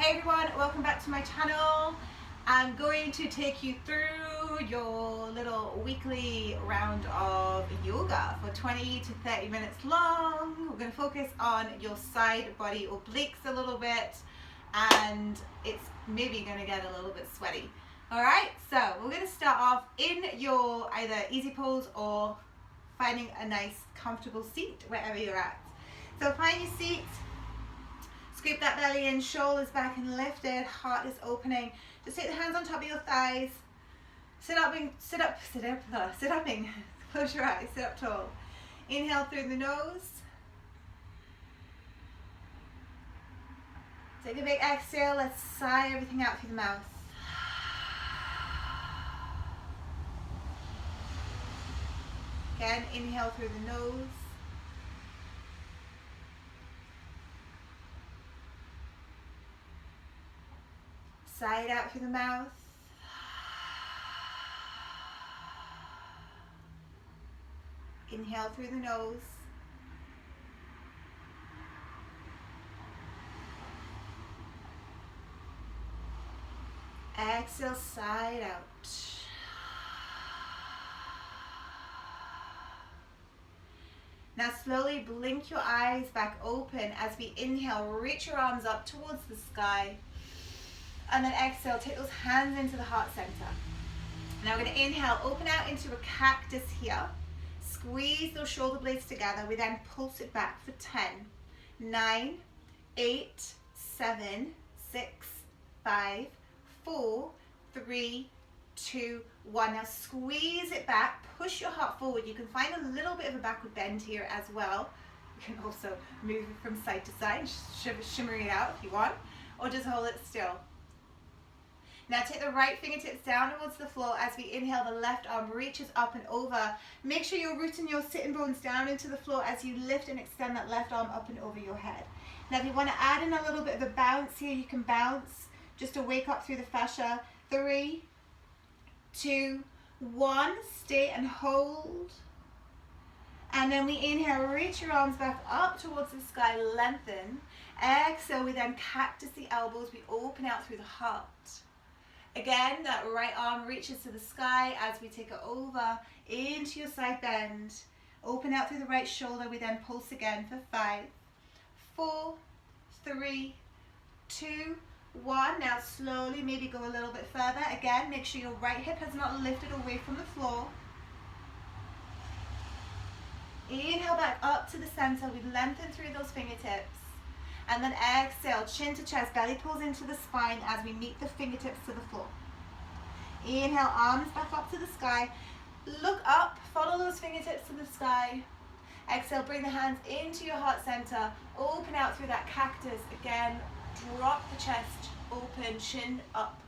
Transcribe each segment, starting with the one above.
Hey everyone, welcome back to my channel. I'm going to take you through your little weekly round of yoga for 20 to 30 minutes long. We're going to focus on your side body obliques a little bit, and it's maybe going to get a little bit sweaty. Alright, so we're going to start off in your either easy pose or finding a nice comfortable seat wherever you're at. So find your seat. Scoop that belly in, shoulders back and lifted, heart is opening. Just take the hands on top of your thighs. Sit up, close your eyes, sit up tall. Inhale through the nose. Take a big exhale, let's sigh everything out through the mouth. Again, inhale through the nose. Sigh it out through the mouth. Inhale through the nose. Exhale, sigh it out. Now slowly blink your eyes back open as we inhale, reach your arms up towards the sky. And then exhale, take those hands into the heart center. Now we're going to inhale, open out into a cactus here. Squeeze those shoulder blades together. We then pulse it back for 10, 9, 8, 7, 6, 5, 4, 3, 2, 1. Now squeeze it back, push your heart forward. You can find a little bit of a backward bend here as well. You can also move it from side to side, shimmering it out if you want, or just hold it still. Now take the right fingertips down towards the floor as we inhale, the left arm reaches up and over. Make sure you're rooting your sitting bones down into the floor as you lift and extend that left arm up and over your head. Now if you want to add in a little bit of a bounce here, you can bounce just to wake up through the fascia. 3, 2, 1, stay and hold. And then we inhale, reach your arms back up towards the sky, lengthen. Exhale, we then cactus the elbows, we open out through the heart. Again, that right arm reaches to the sky as we take it over into your side bend. Open out through the right shoulder. We then pulse again for 5, 4, 3, 2, 1. Now slowly maybe go a little bit further. Again, make sure your right hip has not lifted away from the floor. Inhale back up to the center. We lengthen through those fingertips. And then exhale, chin to chest, belly pulls into the spine as we meet the fingertips to the floor. Inhale, arms back up to the sky. Look up, follow those fingertips to the sky. Exhale, bring the hands into your heart center. Open out through that cactus. Again, drop the chest, open, chin up.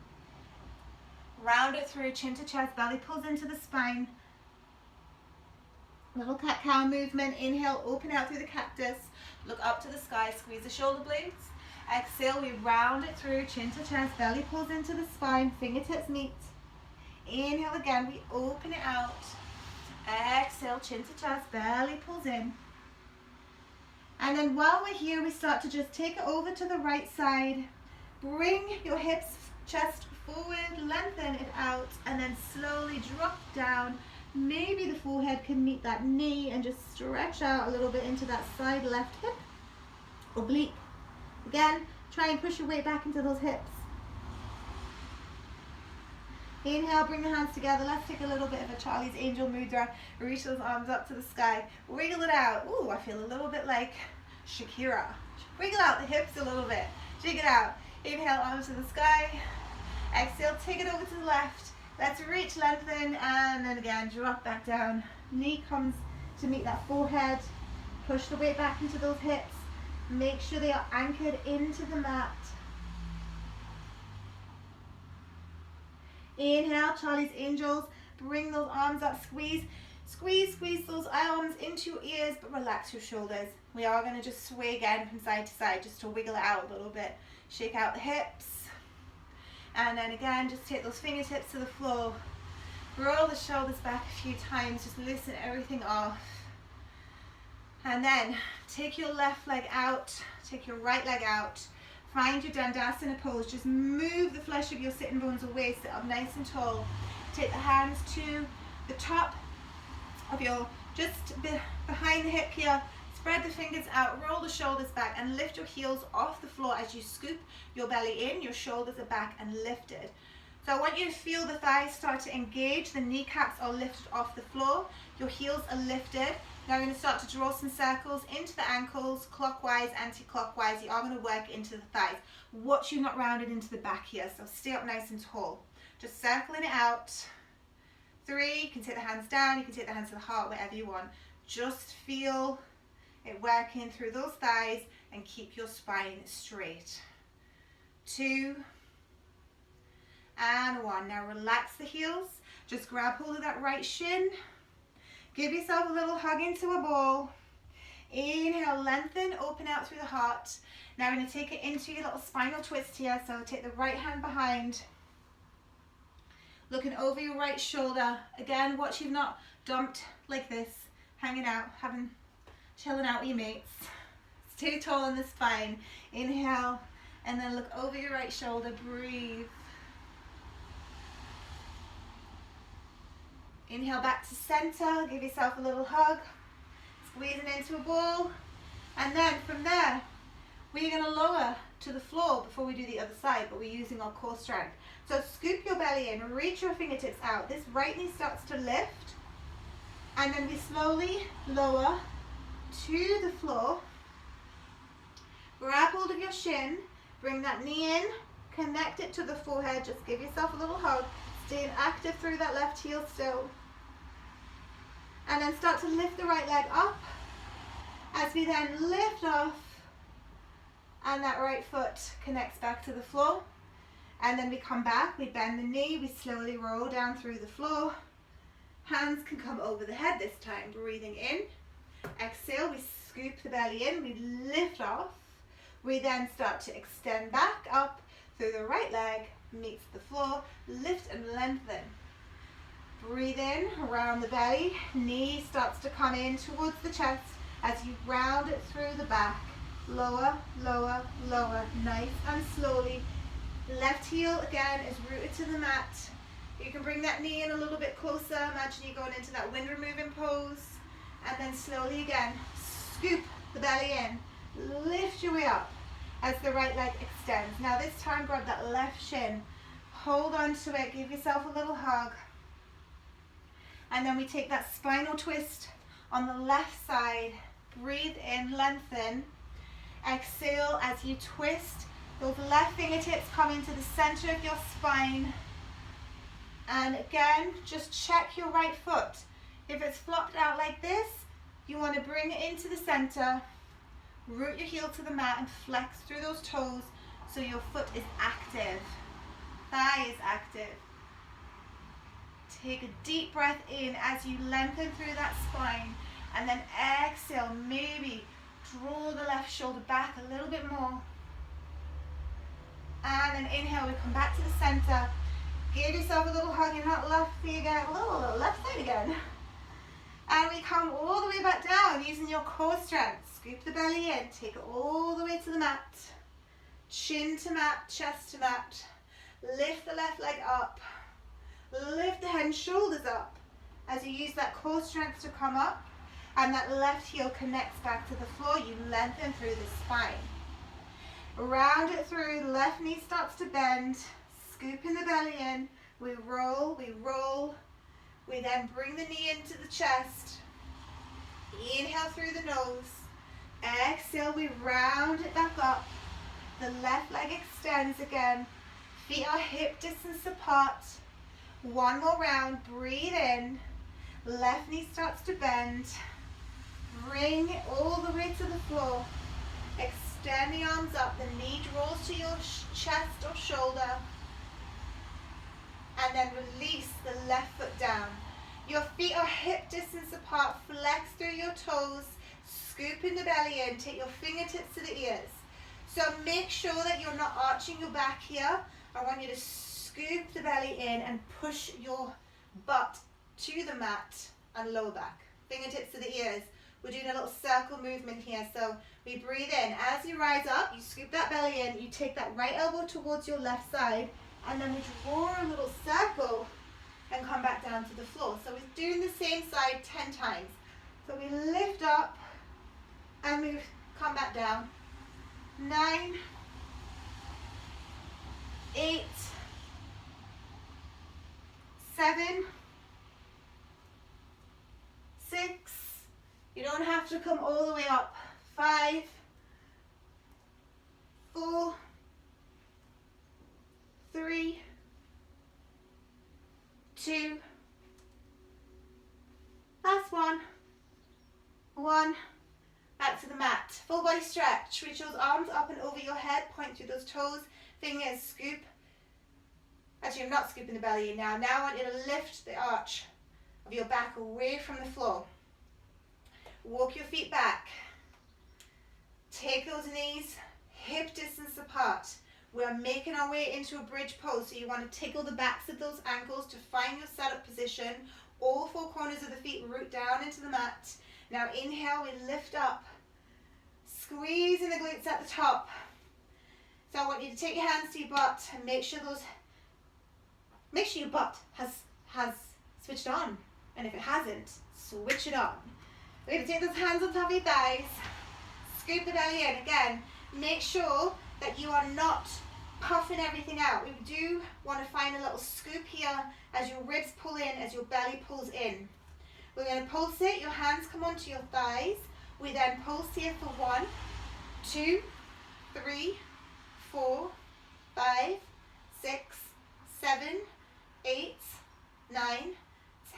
Round it through, chin to chest, belly pulls into the spine. Little cat-cow movement. Inhale, open out through the cactus. Look up to the sky, squeeze the shoulder blades. Exhale, we round it through, chin to chest, belly pulls into the spine, fingertips meet. Inhale again, we open it out. Exhale, chin to chest, belly pulls in. And then while we're here, we start to just take it over to the right side. Bring your hips, chest forward, lengthen it out, and then slowly drop down. Maybe the forehead can meet that knee and just stretch out a little bit into that side left hip. Oblique. Again, try and push your weight back into those hips. Inhale, bring the hands together. Let's take a little bit of a Charlie's Angel Mudra. Reach those arms up to the sky. Wiggle it out. Ooh, I feel a little bit like Shakira. Wiggle out the hips a little bit. Jig it out. Inhale, arms to the sky. Exhale, take it over to the left. Let's reach, lengthen, and then again, drop back down. Knee comes to meet that forehead. Push the weight back into those hips. Make sure they are anchored into the mat. Inhale, Charlie's Angels. Bring those arms up, squeeze. Squeeze those arms into your ears, but relax your shoulders. We are going to just sway again from side to side, just to wiggle it out a little bit. Shake out the hips. And then again, just take those fingertips to the floor. Roll the shoulders back a few times, just loosen everything off. And then take your left leg out, take your right leg out, Find your Dandasana pose. Just move the flesh of your sitting bones away. Sit up nice and tall. Take the hands to the top of your, just behind the hip here. Spread the fingers out, roll the shoulders back, and lift your heels off the floor as you scoop your belly in. Your shoulders are back and lifted. So I want you to feel the thighs start to engage. The kneecaps are lifted off the floor. Your heels are lifted. Now we're going to start to draw some circles into the ankles, clockwise, anti-clockwise. You are going to work into the thighs. Watch you not rounded into the back here, so stay up nice and tall. Just circling it out. 3, you can take the hands down, you can take the hands to the heart, wherever you want. Just feel it working through those thighs and keep your spine straight. 2, and 1. Now relax the heels. Just grab hold of that right shin. Give yourself a little hug into a ball. Inhale, lengthen, open out through the heart. Now we're going to take it into your little spinal twist here. So take the right hand behind. Looking over your right shoulder. Again, watch you've not dumped like this, hanging out, chilling out with your mates. Stay tall in the spine. Inhale, and then look over your right shoulder. Breathe. Inhale back to center. Give yourself a little hug. Squeezing into a ball. And then from there, we're going to lower to the floor before we do the other side, but we're using our core strength. So scoop your belly in, reach your fingertips out. This right knee starts to lift. And then we slowly lower to the floor. Grab hold of your shin. Bring that knee in. Connect it to the forehead. Just give yourself a little hug. Staying active through that left heel still. And then start to lift the right leg up. As we then lift off. And that right foot connects back to the floor. And then we come back, we bend the knee, we slowly roll down through the floor. Hands can come over the head this time. Breathing in. Exhale, we scoop the belly in, we lift off. We then start to extend back up through the right leg, meets the floor, lift and lengthen. Breathe in around the belly, knee starts to come in towards the chest as you round it through the back. Lower, lower, lower, nice and slowly. Left heel again is rooted to the mat. You can bring that knee in a little bit closer. Imagine you're going into that wind removing pose. And then slowly again, scoop the belly in. Lift your way up as the right leg extends. Now this time grab that left shin. Hold on to it. Give yourself a little hug. And then we take that spinal twist on the left side. Breathe in, lengthen. Exhale as you twist. Those left fingertips come into the center of your spine. And again, just check your right foot. If it's flopped out like this, you want to bring it into the center. Root your heel to the mat and flex through those toes so your foot is active. Thigh is active. Take a deep breath in as you lengthen through that spine. And then exhale, maybe draw the left shoulder back a little bit more. And then inhale, we come back to the center. Give yourself a little hug in that left knee again, a little left side again. And we come all the way back down using your core strength. Scoop the belly in, take it all the way to the mat. Chin to mat, chest to mat. Lift the left leg up. Lift the head and shoulders up as you use that core strength to come up. And that left heel connects back to the floor. You lengthen through the spine. Round it through, the left knee starts to bend, scooping the belly in, we roll, we then bring the knee into the chest, inhale through the nose, exhale, we round it back up, the left leg extends again, feet are hip distance apart, one more round, breathe in, left knee starts to bend, bring it all the way to the floor, extend the arms up, the knee draws to your chest or shoulder, and then release the left foot down. Your feet are hip distance apart, flex through your toes, scooping the belly in, take your fingertips to the ears. So make sure that you're not arching your back here. I want you to scoop the belly in and push your butt to the mat and lower back. Fingertips to the ears. We're doing a little circle movement here. So we breathe in. As you rise up, you scoop that belly in, you take that right elbow towards your left side, and then we draw a little circle and come back down to the floor. So we're doing the same side 10 times. So we lift up and we come back down. 9, 8, 7, 6. You don't have to come all the way up. 5, 4, 3, 2, last one. 1. Back to the mat. Full body stretch. Reach those arms up and over your head. Point through those toes. Fingers scoop. Actually, I'm not scooping the belly in now. Now I want you to lift the arch of your back away from the floor. Walk your feet back. Take those knees hip distance apart. We're making our way into a bridge pose. So you want to tickle the backs of those ankles to find your setup position. All 4 corners of the feet root down into the mat. Now inhale, we lift up, squeezing the glutes at the top. So I want you to take your hands to your butt and make sure your butt has switched on. And if it hasn't, switch it on. We're going to take those hands on top of your thighs, scoop the belly in. Again, make sure that you are not puffing everything out. We do want to find a little scoop here as your ribs pull in, as your belly pulls in. We're going to pulsate. Your hands come onto your thighs. We then pulse here for 1, 2, 3, 4, 5, 6, 7, 8, 9,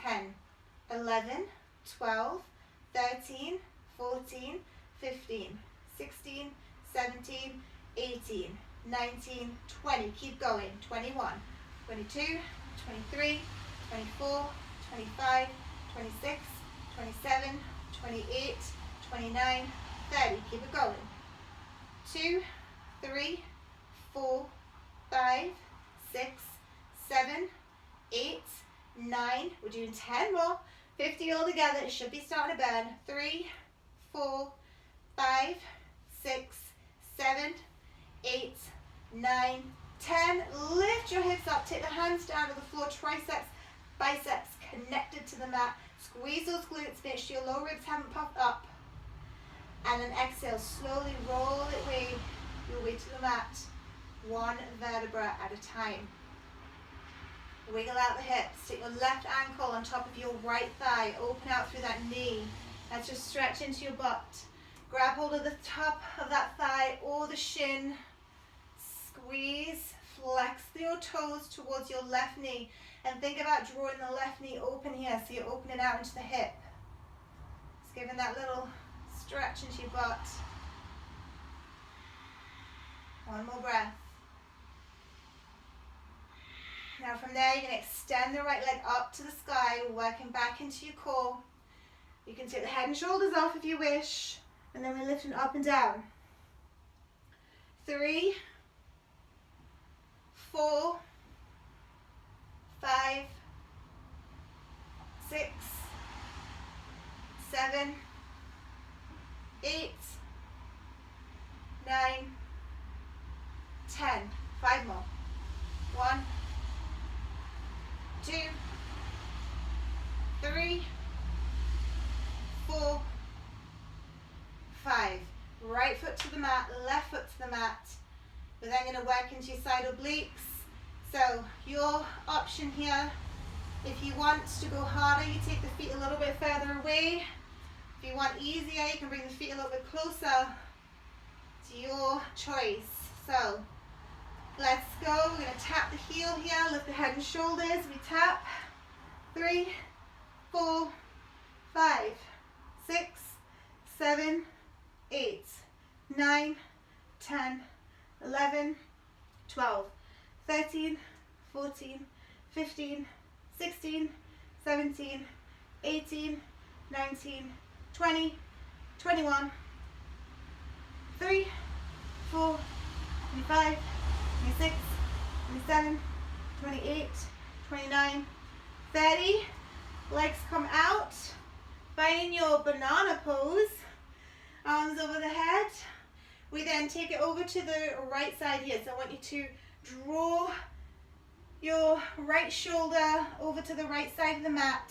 10, 11, 12, 13, 14, 15, 16, 17, 18, 19, 20. Keep going. 21, 22, 23, 24, 25, 26, 27, 28, 29, 30. Keep it going. 2, 3, 4, 5, 6, 7, 8, 9. We're doing 10 more. 50 all together. It should be starting to burn. 3, 4, 5, 6, 7, 8, 9, 10. Lift your hips up. Take the hands down to the floor. Triceps, biceps connected to the mat. Squeeze those glutes. Make sure your lower ribs haven't puffed up. And then exhale. Slowly roll your way to the mat. 1 vertebra at a time. Wiggle out the hips. Take your left ankle on top of your right thigh. Open out through that knee. Let's just stretch into your butt. Grab hold of the top of that thigh or the shin. Squeeze. Flex your toes towards your left knee. And think about drawing the left knee open here. So you're opening out into the hip. Just giving that little stretch into your butt. 1 more breath. Now from there, you're going to extend the right leg up to the sky, working back into your core. You can take the head and shoulders off if you wish, and then we're lifting up and down. 3, 4, 5, 6, 7, 8, 9, 10. 5 more. 1, 2, 3, 4, 5. Right foot to the mat, left foot to the mat. We're then going to work into your side obliques. So your option here, if you want to go harder, you take the feet a little bit further away. If you want easier, you can bring the feet a little bit closer. It's your choice. So let's go. We're going to tap the heel here, lift the head and shoulders. We tap. 3, 4, 5, 6, 7, 8, 9, 10, 11, 12, 13, 14, 15, 16, 17, 18, 19, 20, 21, 3, 4, 25, 26, 27, 28, 29, 30. Legs come out. Finding your banana pose, arms over the head. We then take it over to the right side here. So I want you to draw your right shoulder over to the right side of the mat,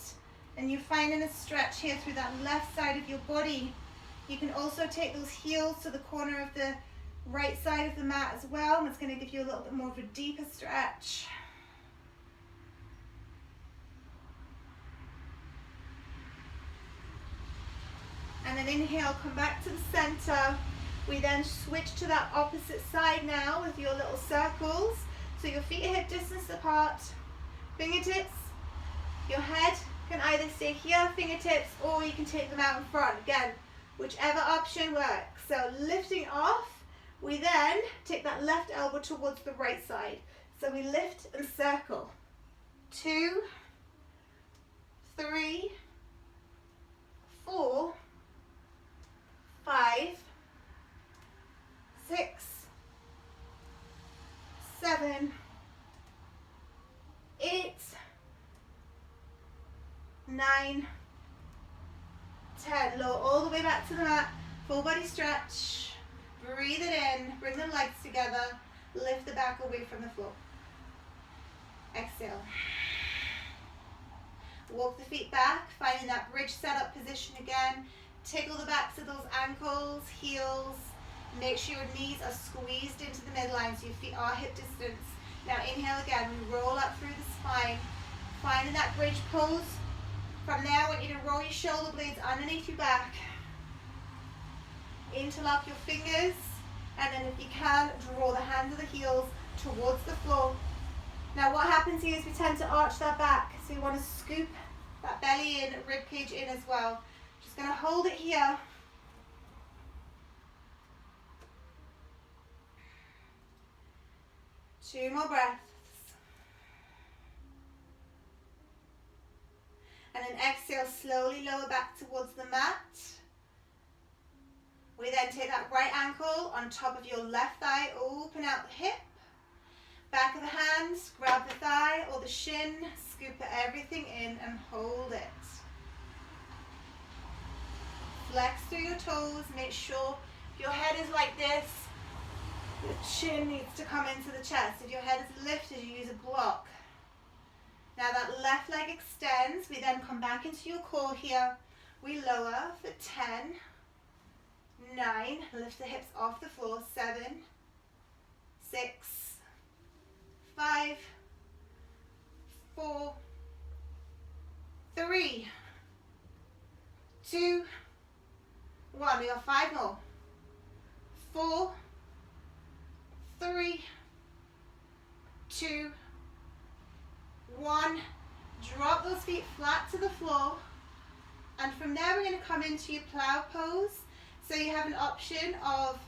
and you're finding a stretch here through that left side of your body. You can also take those heels to the corner of the right side of the mat as well, and it's going to give you a little bit more of a deeper stretch. And then inhale, come back to the center. We then switch to that opposite side now with your little circles. So your feet are hip distance apart, fingertips, your head can either stay here, fingertips, or you can take them out in front. Again, whichever option works. So lifting off, we then take that left elbow towards the right side. So we lift and circle. 2, 3, 4, 5, 6, 7, 8, 9, 10. Lower all the way back to the mat. Full body stretch. Breathe it in. Bring the legs together. Lift the back away from the floor. Exhale. Walk the feet back, finding that bridge setup position again. Tickle the backs of those ankles, heels. Make sure your knees are squeezed into the midline so your feet are hip distance. Now inhale again, we roll up through the spine. Finding that bridge pose. From there, I want you to roll your shoulder blades underneath your back. Interlock your fingers, and then if you can, draw the hands of the heels towards the floor. Now what happens here is we tend to arch that back, so you want to scoop that belly in, rib cage in as well. Just going to hold it here. Two more breaths. And then exhale, slowly lower back towards the mat. We then take that right ankle on top of your left thigh, open out the hip. Back of the hands, grab the thigh or the shin, scoop everything in and hold it. Flex through your toes, make sure if your head is like this, your chin needs to come into the chest. If your head is lifted, you use a block. Now that left leg extends, we then come back into your core here. We lower for 10, 9, lift the hips off the floor, 7, 6, 5, 4, 3, 2, 1. We got 5 more. 4, 3, 2, 1. Drop those feet flat to the floor. And from there we're going to come into your plow pose. So you have an option of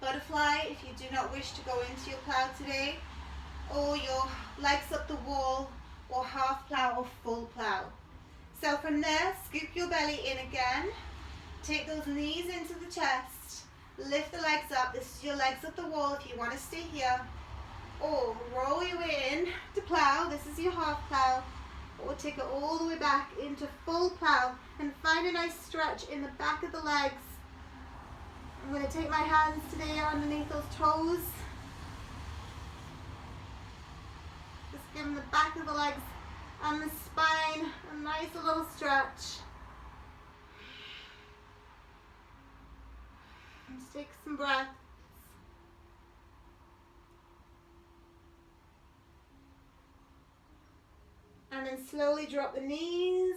butterfly if you do not wish to go into your plow today, or your legs up the wall, or half plow or full plow. So from there, scoop your belly in again, take those knees into the chest, lift the legs up. This is your legs up the wall if you want to stay here, or roll your way in to plow. This is your half plow, or take it all the way back into full plow, and find a nice stretch in the back of the legs. I'm going to take my hands today underneath those toes. Just give them the back of the legs and the spine a nice little stretch. Just take some breaths. And then slowly drop the knees.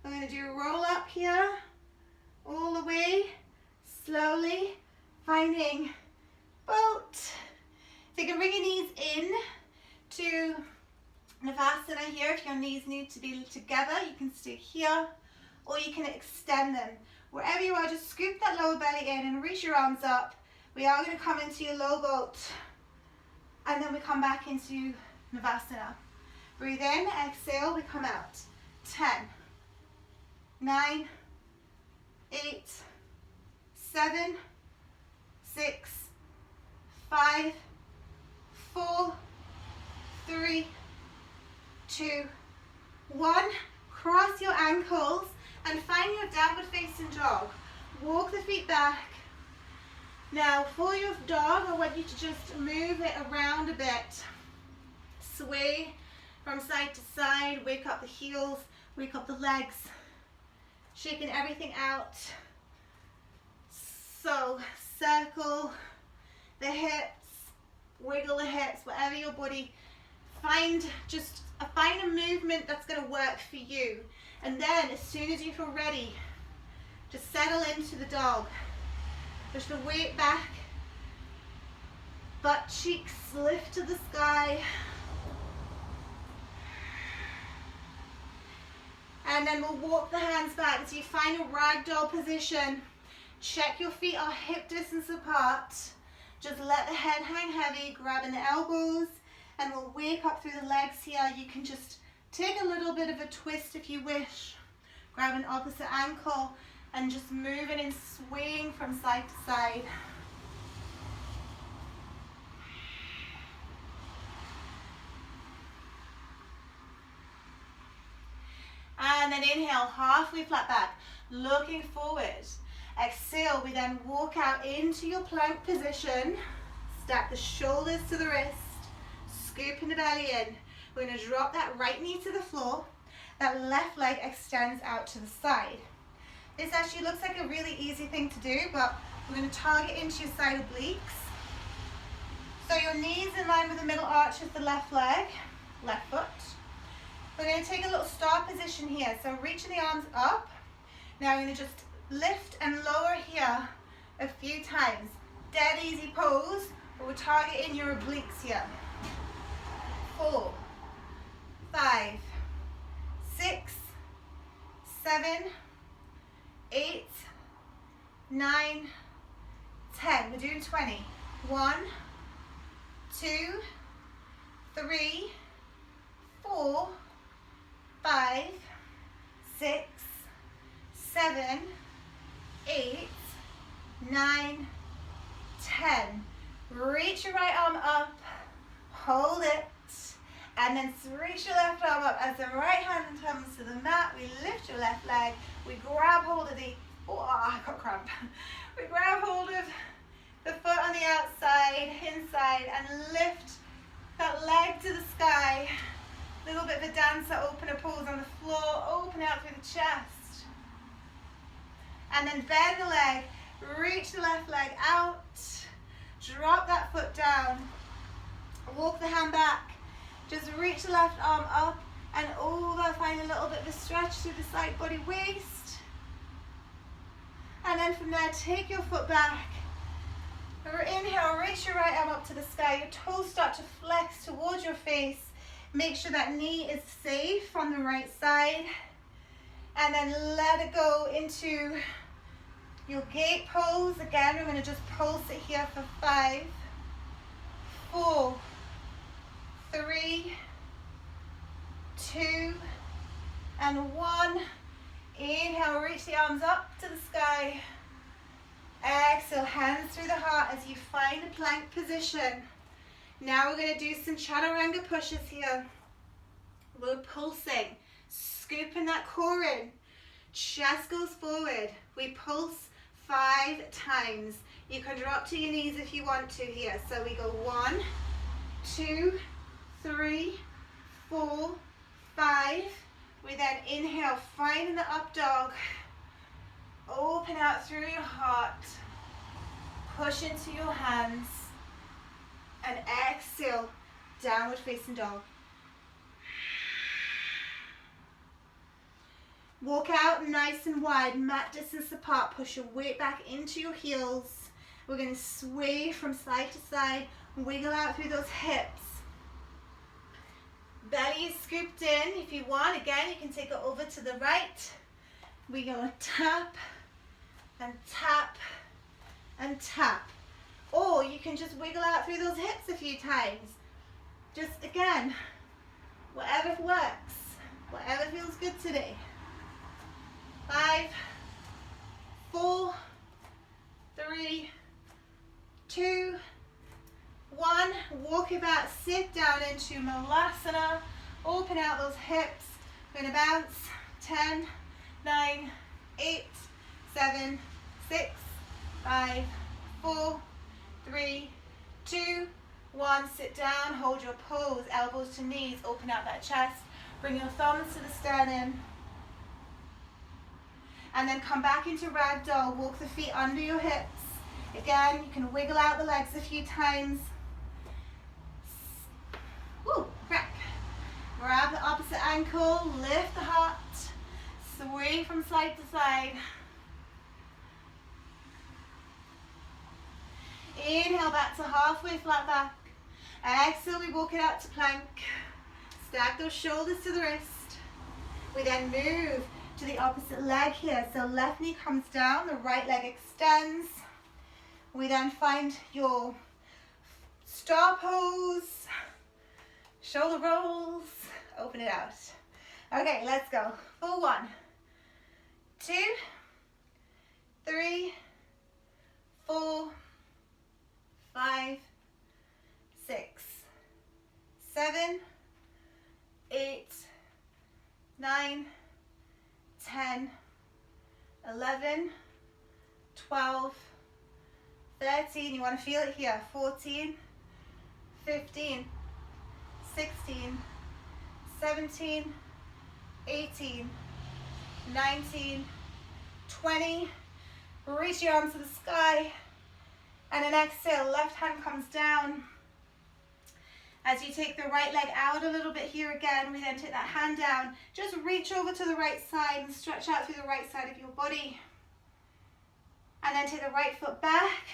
I'm going to do a roll up here, all the way, slowly, finding boat. So you can bring your knees in to Navasana here. If your knees need to be together, you can stay here, or you can extend them. Wherever you are, just scoop that lower belly in and reach your arms up. We are going to come into your low boat, and then we come back into Navasana. Breathe in, exhale, we come out. 10, 9, 8, 7, 6, 5, 4, 3, 2, 1. Cross your ankles And find your downward facing dog. Walk the feet back. Now for your dog, I want you to just move it around a bit. Sway from side to side, wake up the heels, wake up the legs, shaking everything out. So circle the hips, wiggle the hips, whatever your body, find a movement that's going to work for you. And then as soon as you feel ready, just settle into the dog. Push the weight back, butt cheeks lift to the sky. And then we'll walk the hands back as you find a ragdoll position. Check your feet are hip distance apart. Just let the head hang heavy, grabbing the elbows, and we'll wake up through the legs here. You can just take a little bit of a twist if you wish. Grab an opposite ankle and just moving and swaying from side to side. And then inhale, halfway flat back, looking forward. Exhale, we then walk out into your plank position. Stack the shoulders to the wrist, scooping the belly in. We're going to drop that right knee to the floor. That left leg extends out to the side. This actually looks like a really easy thing to do, but we're going to target into your side obliques. So your knees in line with the middle arch of the left leg, left foot. We're going to take a little star position here. So reaching the arms up. Now we're going to just lift and lower here a few times. Dead easy pose, but we're targeting your obliques here. 4, 5, 6, 7, 8, 9, 10. We're doing 20. 1, 2, 3, 4, 5, 6, 7, 8, 9, 10. Reach your right arm up, hold it, and then reach your left arm up. As the right hand comes to the mat, we lift your left leg, we grab hold of the, oh, I got cramp. We grab hold of the foot on the outside, inside, and lift that leg to the sky. A little bit of a dancer opener pose on the floor, open out through the chest. And then bend the leg, reach the left leg out, drop that foot down, walk the hand back, just reach the left arm up and over, find a little bit of a stretch through the side body waist. And then from there, take your foot back. Inhale, reach your right arm up to the sky, your toes start to flex towards your face. Make sure that knee is safe on the right side. And then let it go into your gate pose. Again, we're going to just pulse it here for 5, 4, 3, 2, and 1. Inhale, reach the arms up to the sky. Exhale, hands through the heart as you find a plank position. Now we're going to do some chaturanga pushes here. We're pulsing, scooping that core in. Chest goes forward. We pulse 5 times. You can drop to your knees if you want to here. So we go 1, 2, 3, 4, 5. We then inhale, finding the up dog. Open out through your heart. Push into your hands. And exhale, downward facing dog. Walk out nice and wide, mat distance apart. Push your weight back into your heels. We're going to sway from side to side. Wiggle out through those hips. Belly is scooped in. If you want, again, you can take it over to the right. We're going to tap and tap and tap. Or you can just wiggle out through those hips a few times. Just again, whatever works, whatever feels good today. 5, 4, 3, 2, 1. Walk it back, sit down into Malasana. Open out those hips. We're going to bounce 10, 9, 8, 7, 6, 5, 4, 3, 2, 1. Sit down, hold your pose, elbows to knees, open out that chest, bring your thumbs to the sternum, and then come back into ragdoll. Walk the feet under your hips. Again, you can wiggle out the legs a few times. Woo, crack. Grab the opposite ankle, lift the heart, sway from side to side. Inhale back to halfway flat back. And exhale, we walk it out to plank. Stack those shoulders to the wrist. We then move to the opposite leg here. So left knee comes down, the right leg extends. We then find your star pose, shoulder rolls, open it out. Okay, let's go. For 1, 2, 3, 4, 5, 6, 7, 8, 9, 10, 11, 12, 13, you want to feel it here, 14, 15, 16, 17, 18, 19, 20, reach your arms to the sky, and then exhale, left hand comes down. As you take the right leg out a little bit here again, we then take that hand down, just reach over to the right side and stretch out through the right side of your body. And then take the right foot back,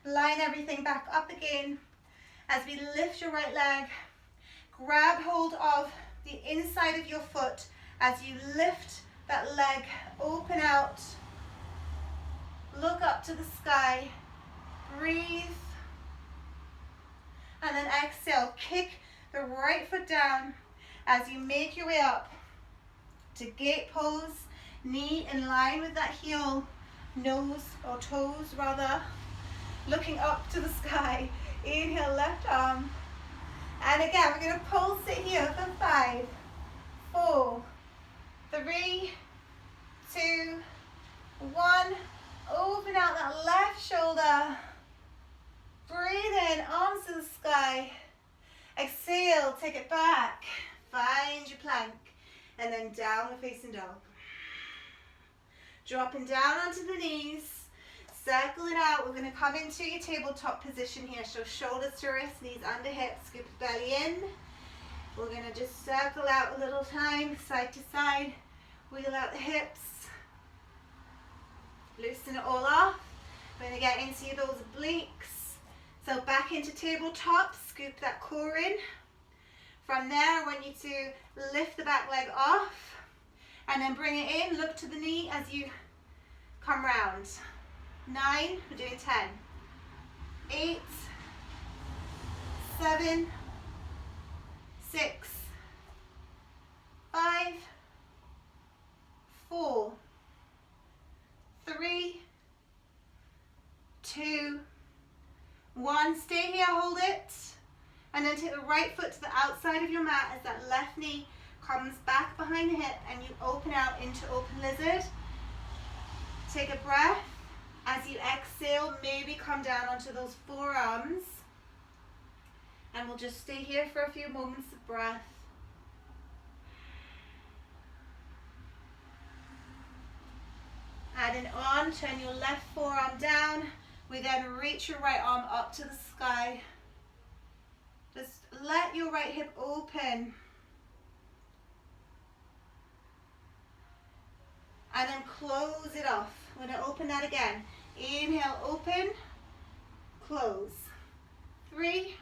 line everything back up again. As we lift your right leg, grab hold of the inside of your foot as you lift that leg, open out, look up to the sky, breathe, and then exhale, kick the right foot down as you make your way up to gate pose, knee in line with that heel, nose or toes rather, looking up to the sky. Inhale, left arm. And again, we're going to pulse it here for 5, 4, 3, 2, 1. Open out that left shoulder. Breathe in, arms to the sky. Exhale, take it back. Find your plank. And then downward facing dog. Dropping down onto the knees. Circle it out. We're going to come into your tabletop position here. So shoulders to wrist, knees under hips, scoop the belly in. We're going to just circle out a little time, side to side. Wheel out the hips. Loosen it all off. We're going to get into those obliques. So back into tabletop, scoop that core in. From there, I want you to lift the back leg off. And then bring it in, look to the knee as you come round. 9, we're doing 10, 8, 7, 6, 5, 4, 3, 2, 1. Stay here, hold it, and then take the right foot to the outside of your mat as that left knee comes back behind the hip and you open out into open lizard. Take a breath. As you exhale, maybe come down onto those forearms. And we'll just stay here for a few moments of breath. Adding on, turn your left forearm down. We then reach your right arm up to the sky. Just let your right hip open. And then close it off. We're going to open that again. Inhale, open, close. 3,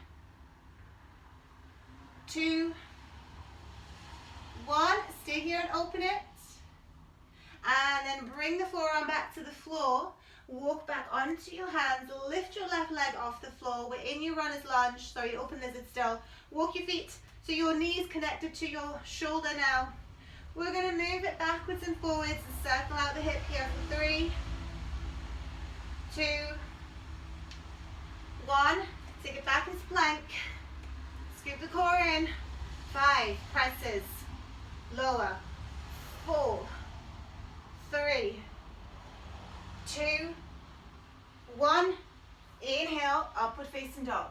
2, 1. Stay here and open it. And then bring the forearm back to the floor. Walk back onto your hands. Lift your left leg off the floor. We're in your runner's lunge. Sorry, open lizard still. Walk your feet so your knees connected to your shoulder now. We're going to move it backwards and forwards and circle out the hip here for 3, 2, 1. Take it back into plank. Scoop the core in. 5. Presses. Lower. 4, 3, 2, 1. Inhale, upward facing dog.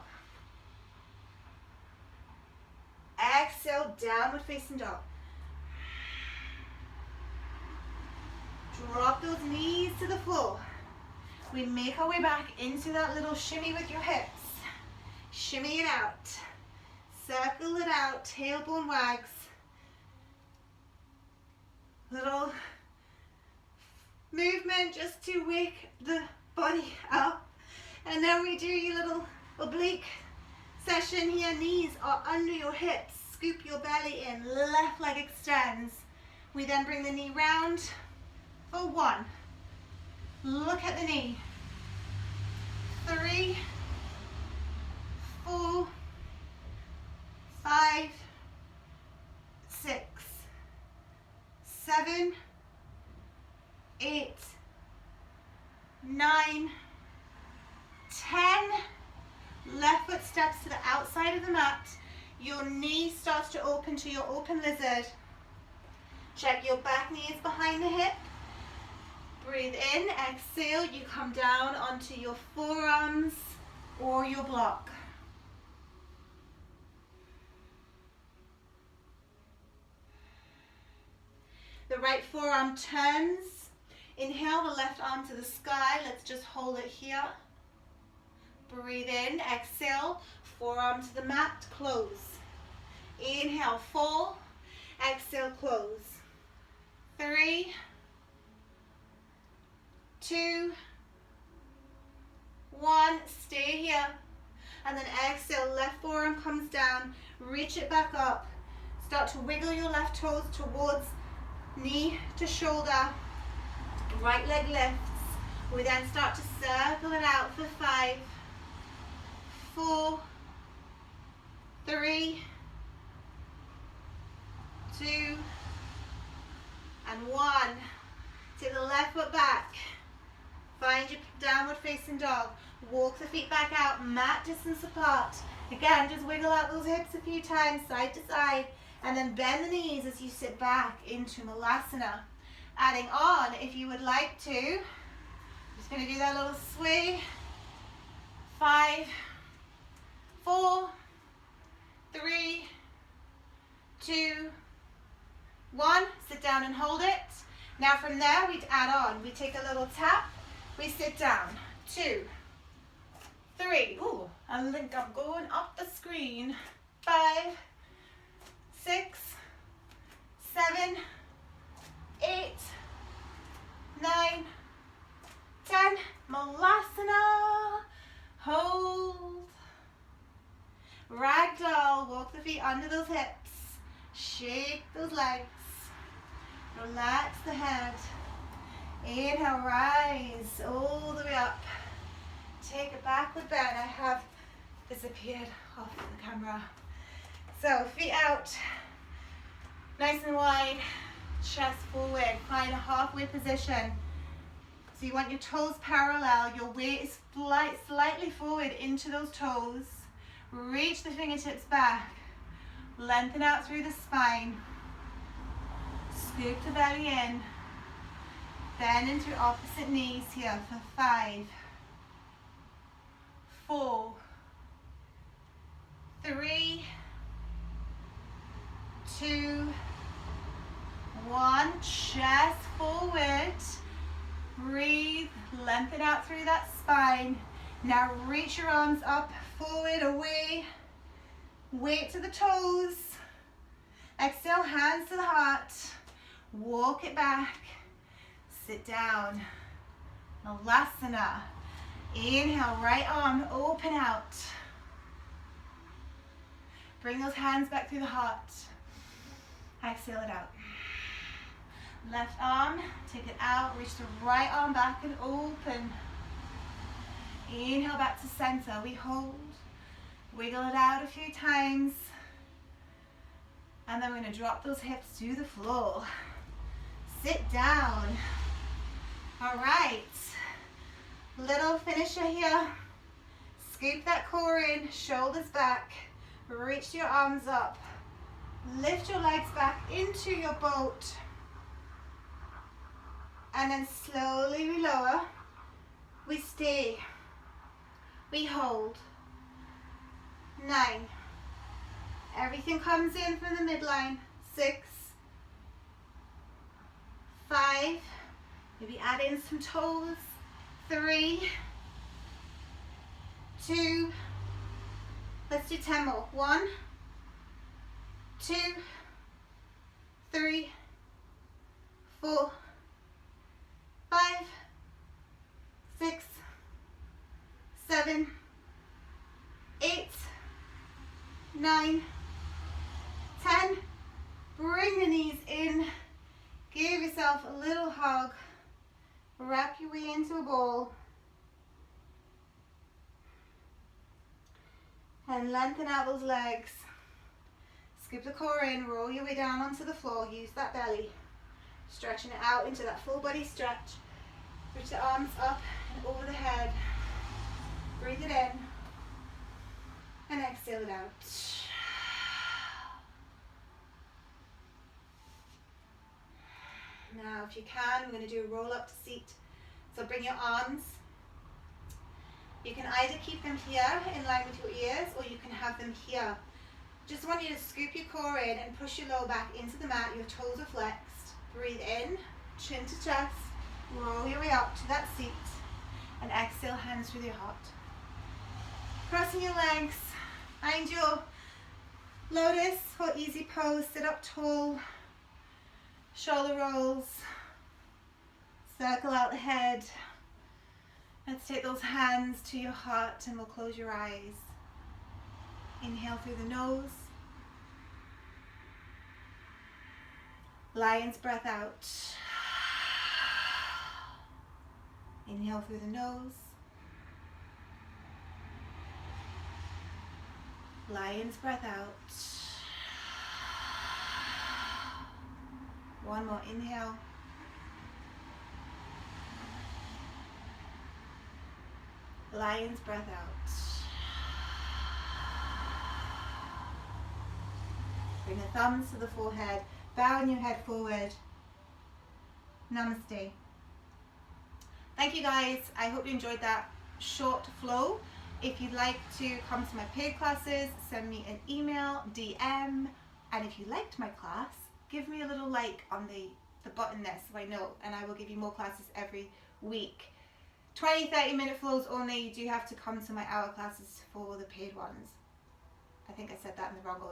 Exhale, downward facing dog. Drop those knees to the floor. We make our way back into that little shimmy with your hips. Shimmy it out. Circle it out. Tailbone wags. Little movement just to wake the body up. And then we do your little oblique session here. Knees are under your hips. Scoop your belly in. Left leg extends. We then bring the knee round for 1. Look at the knee. 3, 4, 5, 6, 7, 8, 9, 10. Left foot steps to the outside of the mat. Your knee starts to open to your open lizard. Check your back knee is behind the hip. Breathe in, exhale, you come down onto your forearms or your block. The right forearm turns. Inhale the left arm to the sky. Let's just hold it here. Breathe in, exhale, forearm to the mat, close. Inhale, fall, exhale, close. 3, 2, 1, stay here. And then exhale, left forearm comes down, reach it back up. Start to wiggle your left toes towards knee to shoulder. Right leg lifts. We then start to circle it out for 5, 4, 3, 2, and 1. Take the left foot back. Find your downward facing dog. Walk the feet back out, mat distance apart. Again, just wiggle out those hips a few times, side to side, and then bend the knees as you sit back into Malasana. Adding on, if you would like to, just going to do that little sway. 5, 4, 3, 2, 1. Sit down and hold it. Now from there, we add on. We take a little tap. We sit down. 2, 3. Ooh, I think I'm going up the screen. 5, 6, 7, 8, 9, 10. Malasana. Hold. Ragdoll. Walk the feet under those hips. Shake those legs. Relax the head. Inhale, rise all the way up. Take a backward bend. I have disappeared off the camera. So feet out, nice and wide, chest forward. Find a halfway position. So you want your toes parallel. Your weight is slightly forward into those toes. Reach the fingertips back. Lengthen out through the spine. Scoop the belly in. Bend into opposite knees here for 5, 4, 3, 2, 1. Chest forward. Breathe. Lengthen out through that spine. Now reach your arms up, forward, away. Weight to the toes. Exhale, hands to the heart. Walk it back. Sit down. Malasana. Inhale, right arm, open out. Bring those hands back through the heart. Exhale it out. Left arm, take it out, reach the right arm back and open. Inhale back to center, we hold. Wiggle it out a few times. And then we're going to drop those hips to the floor. Sit down. All right. Little finisher here. Scoop that core in, shoulders back. Reach your arms up. Lift your legs back into your boat. And then slowly we lower. We stay. We hold. 9. Everything comes in from the midline. 6. 5. Maybe add in some toes. 3. 2. Let's do 10 more. 1, 2, 3, 4, 5, 6, 7, 8, 9, 10. Bring the knees in. Give yourself a little hug. Wrap your way into a ball. And lengthen out those legs. Scoop the core in, roll your way down onto the floor. Use that belly. Stretching it out into that full body stretch. Reach the arms up and over the head. Breathe it in. And exhale it out. Now if you can, we're going to do a roll up to seat. So bring your arms. You can either keep them here in line with your ears, or you can have them here. Just want you to scoop your core in and push your lower back into the mat. Your toes are flexed. Breathe in, chin to chest. Roll your way up to that seat. And exhale, hands through your heart. Crossing your legs. Find your lotus or easy pose. Sit up tall. Shoulder rolls. Circle out the head. Let's take those hands to your heart and we'll close your eyes. Inhale through the nose. Lion's breath out. Inhale through the nose. Lion's breath out. One more inhale. Lion's breath out. Bring the thumbs to the forehead. Bowing your head forward. Namaste. Thank you guys. I hope you enjoyed that short flow. If you'd like to come to my paid classes, send me an email, DM. And if you liked my class, give me a little like on the button there so I know. And I will give you more classes every week. 20-30 minute flows only. You do have to come to my hour classes for the paid ones. I think I said that in the wrong order.